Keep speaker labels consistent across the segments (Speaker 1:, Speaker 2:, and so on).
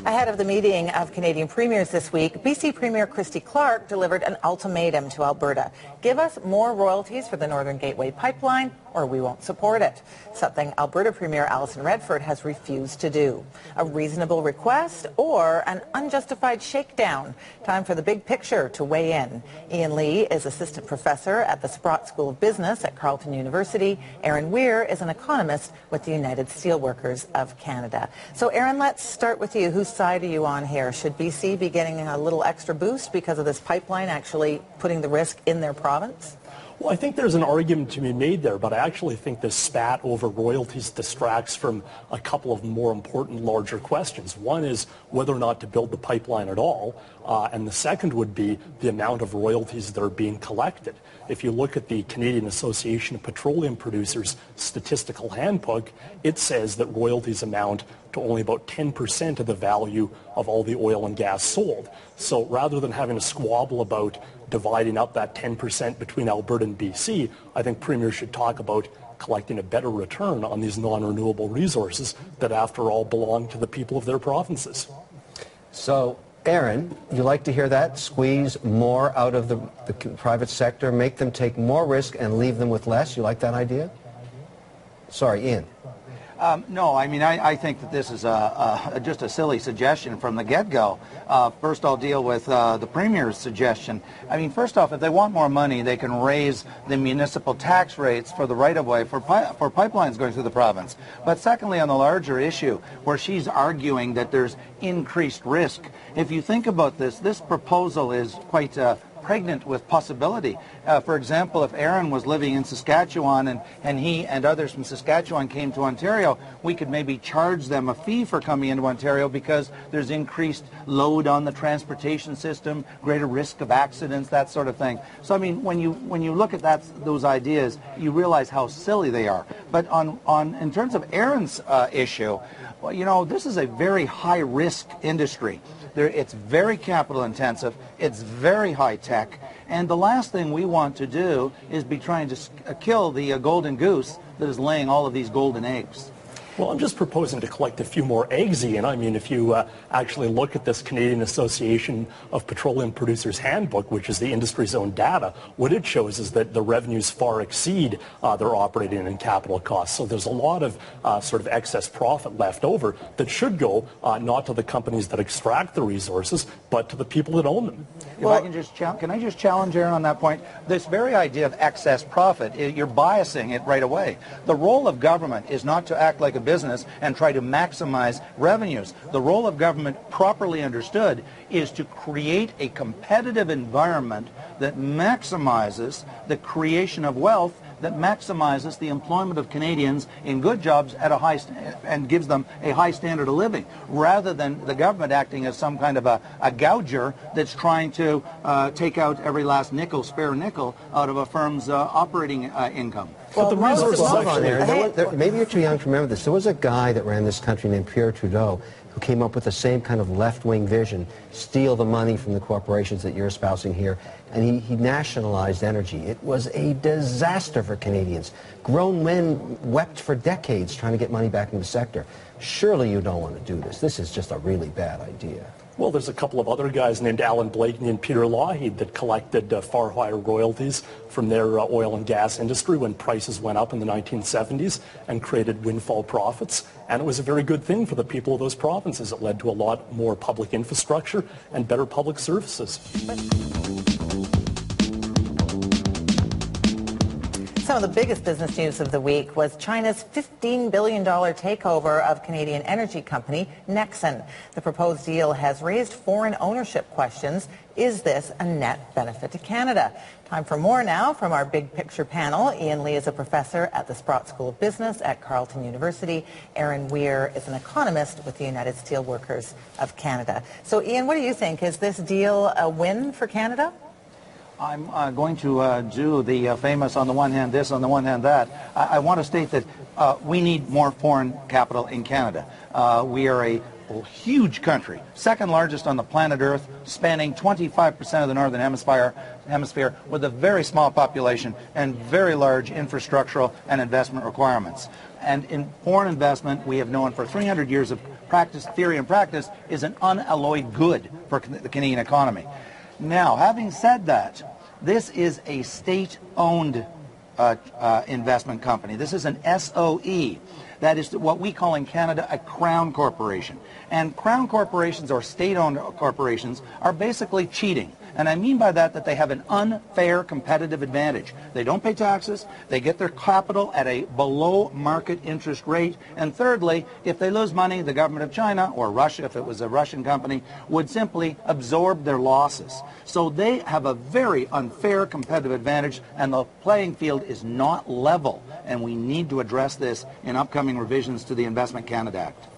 Speaker 1: Ahead of the meeting of Canadian premiers this week, BC Premier Christy delivered an ultimatum to Alberta. Give us more royalties for the Northern Gateway pipeline or we won't support it, something Alberta Premier Alison Redford has refused to do. A reasonable request or an unjustified shakedown? Time for the big picture to weigh in. Ian Lee is assistant professor at the Sprott School of Business at Carleton University. Erin Weir is an economist with the United Steelworkers of Canada. So Erin, let's start with you. Whose side are you on here? Should BC be getting a little extra boost because of this pipeline actually putting the risk in their province?
Speaker 2: Well, I think there's an argument to be made there, but I actually think this spat over royalties distracts from a couple of more important, larger questions. One is whether or not to build the pipeline at all, and the second would be the amount of royalties that are being collected. If you look at the Canadian Association of Petroleum Producers statistical handbook, it says that royalties amount to only about 10% of the value of all the oil and gas sold. So rather than having a squabble about dividing up that 10% between Alberta and BC, I think premiers should talk about collecting a better return on these non-renewable resources that, after all, belong to the people of their provinces.
Speaker 3: So, Erin, you like to hear that? Squeeze more out of the private sector, make them take more risk and leave them with less? You like that idea? Sorry, Ian.
Speaker 4: No, I mean, I think that this is just a silly suggestion from the get-go. First, I'll deal with the Premier's suggestion. I mean, first off, if they want more money, they can raise the municipal tax rates for the right-of-way for pipelines going through the province. But secondly, on the larger issue, where she's arguing that there's increased risk, if you think about this, this proposal is quite pregnant with possibility. For example, if Erin was living in Saskatchewan and he and others from Saskatchewan came to Ontario, we could maybe charge them a fee for coming into Ontario because there's increased load on the transportation system, greater risk of accidents, that sort of thing. So I mean, when you look at those ideas, you realize how silly they are. But in terms of Erin's issue, well, you know, this is a very high-risk industry. It's very capital intensive, it's very high tech, and the last thing we want to do is be trying to kill the golden goose that is laying all of these golden eggs.
Speaker 2: Well, I'm just proposing to collect a few more eggs, Ian. I mean, if you actually look at this Canadian Association of Petroleum Producers handbook, which is the industry's own data, what it shows is that the revenues far exceed their operating and capital costs. So there's a lot of sort of excess profit left over that should go not to the companies that extract the resources, but to the people that own them.
Speaker 4: Well, can I just challenge Erin on that point? This very idea of excess profit, you're biasing it right away. The role of government is not to act like a business and try to maximize revenues. The role of government, properly understood, is to create a competitive environment that maximizes the creation of wealth, that maximizes the employment of Canadians in good jobs at a high and gives them a high standard of living, rather than the government acting as some kind of a gouger that's trying to take out every last nickel, spare nickel, out of a firm's operating income.
Speaker 3: Well, maybe you're too young to remember this. There was a guy that ran this country named Pierre Trudeau who came up with the same kind of left-wing vision, steal the money from the corporations that you're espousing here, and he nationalized energy. It was a disaster for Canadians. Grown men wept for decades trying to get money back in the sector. Surely you don't want to do this. This is just a really bad idea.
Speaker 2: Well, there's a couple of other guys named Alan Blakeney and Peter Lougheed that collected far higher royalties from their oil and gas industry when prices went up in the 1970s and created windfall profits. And it was a very good thing for the people of those provinces. It led to a lot more public infrastructure and better public services.
Speaker 1: Some of the biggest business news of the week was China's $15 billion takeover of Canadian energy company Nexen. The proposed deal has raised foreign ownership questions. Is this a net benefit to Canada? Time for more now from our big picture panel. Ian Lee is a professor at the Sprott School of Business at Carleton University. Erin Weir is an economist with the United Steelworkers of Canada. So Ian, what do you think? Is this deal a win for Canada?
Speaker 4: I'm going to do the famous on the one hand this, on the one hand that. I want to state that we need more foreign capital in Canada. We are a huge country, second largest on the planet Earth, spanning 25% of the northern hemisphere with a very small population and very large infrastructural and investment requirements. And in foreign investment, we have known for 300 years of practice, theory and practice, is an unalloyed good for the Canadian economy. Now, having said that, this is a state-owned investment company. This is an SOE. That is what we call in Canada a crown corporation. And crown corporations or state-owned corporations are basically cheating. And I mean by that they have an unfair competitive advantage. They don't pay taxes, they get their capital at a below market interest rate, and thirdly, if they lose money, the government of China, or Russia if it was a Russian company, would simply absorb their losses. So they have a very unfair competitive advantage, and the playing field is not level, and we need to address this in upcoming revisions to the Investment Canada Act.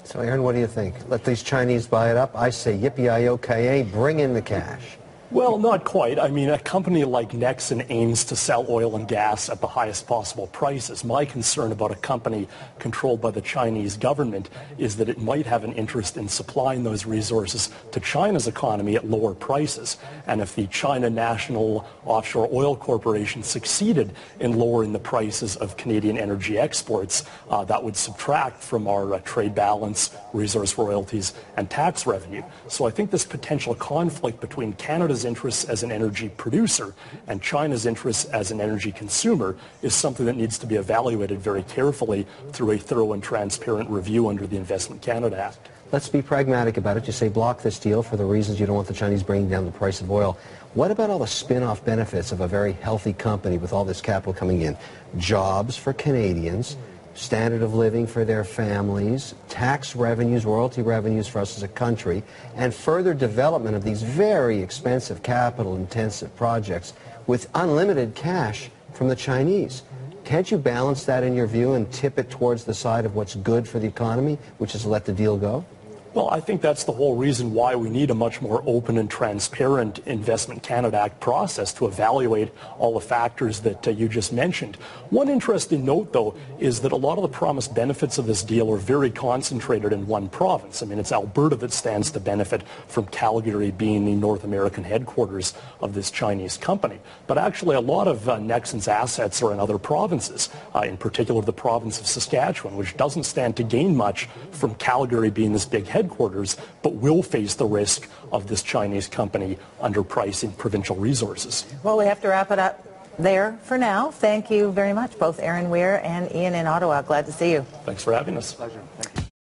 Speaker 3: So Erin, what do you think? Let these Chinese buy it up? I say yippee-i-o-ki-yay, bring in the cash.
Speaker 2: Well, not quite. I mean, a company like Nexen aims to sell oil and gas at the highest possible prices. My concern about a company controlled by the Chinese government is that it might have an interest in supplying those resources to China's economy at lower prices. And if the China National Offshore Oil Corporation succeeded in lowering the prices of Canadian energy exports, that would subtract from our trade balance, resource royalties, and tax revenue. So I think this potential conflict between Canada's interests as an energy producer and China's interests as an energy consumer is something that needs to be evaluated very carefully through a thorough and transparent review under the Investment Canada Act.
Speaker 3: Let's be pragmatic about it. You say block this deal for the reasons you don't want the Chinese bringing down the price of oil. What about all the spin-off benefits of a very healthy company with all this capital coming in? Jobs for Canadians, standard of living for their families, tax revenues, royalty revenues for us as a country, and further development of these very expensive capital-intensive projects with unlimited cash from the Chinese. Can't you balance that in your view and tip it towards the side of what's good for the economy, which is let the deal go?
Speaker 2: Well, I think that's the whole reason why we need a much more open and transparent Investment Canada Act process to evaluate all the factors that you just mentioned. One interesting note, though, is that a lot of the promised benefits of this deal are very concentrated in one province. I mean, it's Alberta that stands to benefit from Calgary being the North American headquarters of this Chinese company. But actually, a lot of Nexen's assets are in other provinces, in particular the province of Saskatchewan, which doesn't stand to gain much from Calgary being this big headquarters, but will face the risk of this Chinese company underpricing provincial resources.
Speaker 1: Well, we have to wrap it up there for now. Thank you very much, both Erin Weir and Ian in Ottawa. Glad to see you.
Speaker 2: Thanks for having us.
Speaker 4: Pleasure. Thank you.